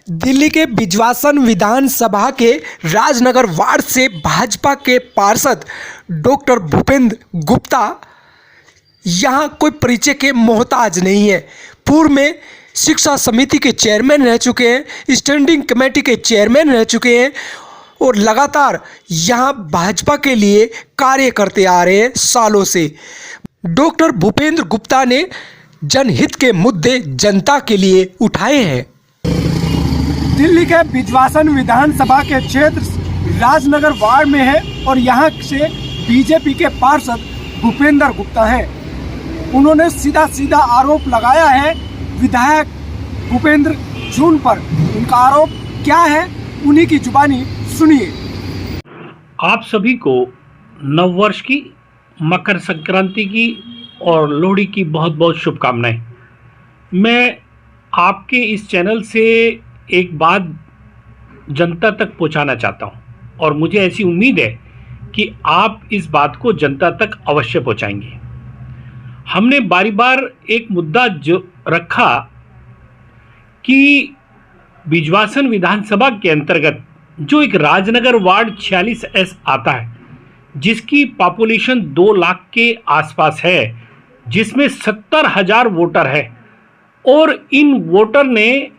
दिल्ली के बिजवासन विधानसभा के राजनगर वार्ड से भाजपा के पार्षद डॉक्टर भूपेंद्र गुप्ता यहां कोई परिचय के मोहताज नहीं है। पूर्व में शिक्षा समिति के चेयरमैन रह चुके हैं, स्टैंडिंग कमेटी के चेयरमैन रह चुके हैं और लगातार यहां भाजपा के लिए कार्य करते आ रहे हैं सालों से। डॉक्टर भूपेंद्र गुप्ता ने जनहित के मुद्दे जनता के लिए उठाए हैं। दिल्ली के बिजवासन विधानसभा के क्षेत्र राजनगर वार्ड में है और यहाँ से बीजेपी के पार्षद भूपेंद्र गुप्ता हैं। उन्होंने सीधा सीधा आरोप लगाया है विधायक भूपेंद्र जून पर। उनका आरोप क्या है, उन्हीं की जुबानी सुनिए। आप सभी को नववर्ष की, मकर संक्रांति की और लोहड़ी की बहुत बहुत शुभकामनाएं। मैं आपके इस चैनल से एक बात जनता तक पहुंचाना चाहता हूं और मुझे ऐसी उम्मीद है कि आप इस बात को जनता तक अवश्य पहुंचाएंगे। हमने बारी बार एक मुद्दा जो रखा कि बिजवासन विधानसभा के अंतर्गत जो एक राजनगर वार्ड 46S आता है, जिसकी पॉपुलेशन 2 लाख के आसपास है, जिसमें 70,000 वोटर है और इन वोटर ने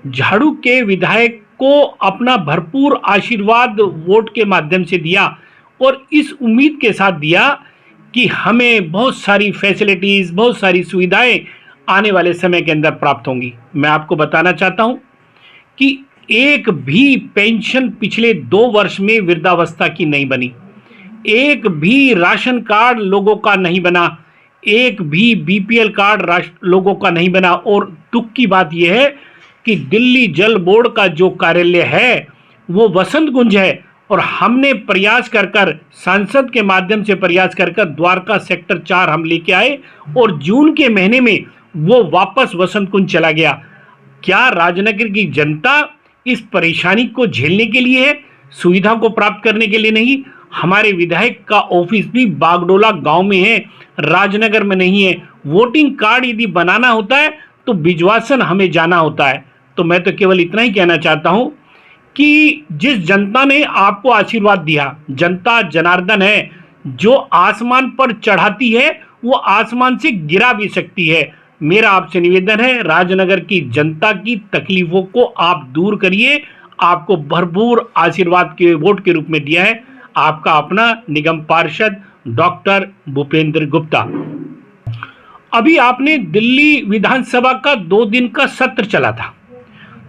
झाड़ू के विधायक को अपना भरपूर आशीर्वाद वोट के माध्यम से दिया और इस उम्मीद के साथ दिया कि हमें बहुत सारी फैसिलिटीज़, बहुत सारी सुविधाएं आने वाले समय के अंदर प्राप्त होंगी। मैं आपको बताना चाहता हूं कि एक भी पेंशन पिछले 2 वर्ष में वृद्धावस्था की नहीं बनी, एक भी राशन कार्ड लोगों का नहीं बना, एक भी बीपीएल कार्ड लोगों का नहीं बना। और दुख की बात यह है कि दिल्ली जल बोर्ड का जो कार्यालय है वो वसंत कुंज है और हमने प्रयास कर सांसद के माध्यम से प्रयास कर द्वारका सेक्टर 4 हम लेके आए और जून के महीने में वो वापस वसंत कुंज चला गया। क्या राजनगर की जनता इस परेशानी को झेलने के लिए है, सुविधा को प्राप्त करने के लिए नहीं? हमारे विधायक का ऑफिस भी बागडोला गांव में है, राजनगर में नहीं है। वोटिंग कार्ड यदि बनाना होता है तो बिजवासन हमें जाना होता है। तो मैं तो केवल इतना ही कहना चाहता हूं कि जिस जनता ने आपको आशीर्वाद दिया, जनता जनार्दन है, जो आसमान पर चढ़ाती है वो आसमान से गिरा भी सकती है। मेरा आपसे निवेदन है, राजनगर की जनता की तकलीफों को आप दूर करिए। आपको भरपूर आशीर्वाद के वोट के रूप में दिया है आपका अपना निगम पार्षद डॉक्टर भूपेंद्र गुप्ता। अभी आपने दिल्ली विधानसभा का 2 दिन का सत्र चला था।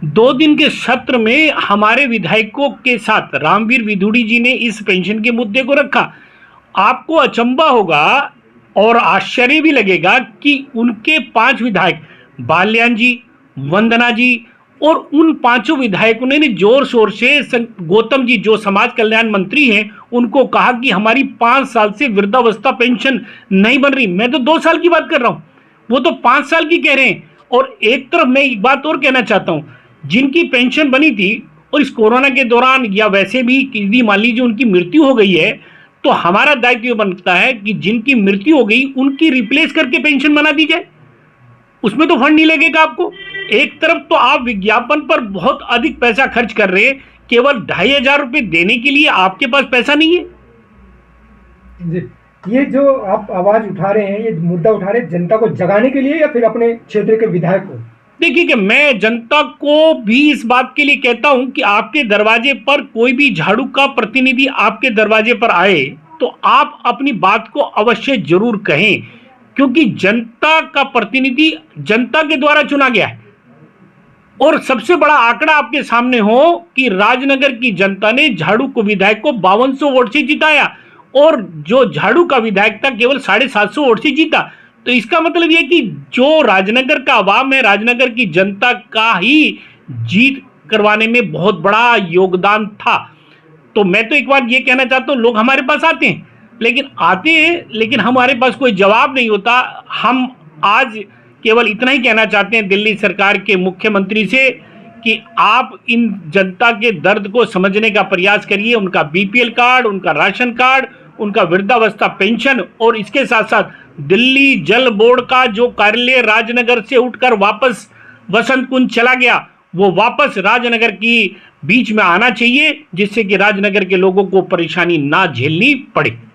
2 दिन के सत्र में हमारे विधायकों के साथ रामवीर विधुड़ी जी ने इस पेंशन के मुद्दे को रखा। आपको अचंभा होगा और आश्चर्य भी लगेगा कि उनके 5 विधायक, बाल्यान जी, वंदना जी और उन 5 विधायकों ने जोर शोर से गौतम जी जो समाज कल्याण मंत्री हैं उनको कहा कि हमारी 5 साल से वृद्धावस्था पेंशन नहीं बन रही। मैं तो 2 साल की बात कर रहा हूं, वो तो 5 साल की कह रहे हैं। और एक तरफ मैं एक बात और कहना चाहता हूं, जिनकी पेंशन बनी थी और इस कोरोना के दौरान या वैसे भी यदि मान लीजिए उनकी मृत्यु हो गई है तो हमारा दायित्व बनता है कि जिनकी मृत्यु हो गई उनकी रिप्लेस करके पेंशन बना दी जाए। उसमें तो फंड नहीं लगेगा आपको। एक तरफ तो आप विज्ञापन पर बहुत अधिक पैसा खर्च कर रहे हैं, केवल 2,500 रुपए देने के लिए आपके पास पैसा नहीं है। जी, ये जो आप आवाज उठा रहे हैं, ये मुद्दा उठा रहे हैं जनता को जगाने के लिए या फिर अपने क्षेत्र के विधायक को? देखिए कि मैं जनता को भी इस बात के लिए कहता हूं कि आपके दरवाजे पर कोई भी झाड़ू का प्रतिनिधि आपके दरवाजे पर आए तो आप अपनी बात को अवश्य जरूर कहें, क्योंकि जनता का प्रतिनिधि जनता के द्वारा चुना गया है। और सबसे बड़ा आंकड़ा आपके सामने हो कि राजनगर की जनता ने झाड़ू को विधायक को 5200 वोट से जिताया और जो झाड़ू का विधायक था केवल 750 वोट से जीता। तो इसका मतलब यह कि जो राजनगर का अवाम है, राजनगर की जनता का ही जीत करवाने में बहुत बड़ा योगदान था। तो मैं तो एक बार ये कहना चाहता हूँ, लोग हमारे पास आते हैं लेकिन हमारे पास कोई जवाब नहीं होता। हम आज केवल इतना ही कहना चाहते हैं दिल्ली सरकार के मुख्यमंत्री से कि आप इन जनता के दर्द को समझने का प्रयास करिए। उनका बीपीएल कार्ड, उनका राशन कार्ड, उनका वृद्धावस्था पेंशन और इसके साथ साथ दिल्ली जल बोर्ड का जो कार्यालय राजनगर से उठकर वापस वसंत कुंज चला गया, वो वापस राजनगर की बीच में आना चाहिए, जिससे कि राजनगर के लोगों को परेशानी ना झेलनी पड़े।